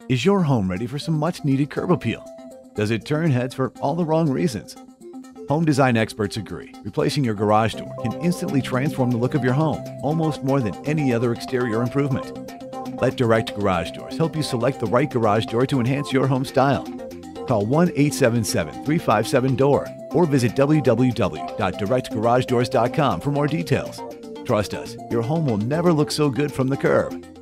Is your home ready for some much-needed curb appeal? Does it turn heads for all the wrong reasons? Home design experts agree. Replacing your garage door can instantly transform the look of your home, almost more than any other exterior improvement. Let Direct Garage Doors help you select the right garage door to enhance your home style. Call 1-877-357-DOOR or visit www.directgaragedoors.com for more details. Trust us, your home will never look so good from the curb.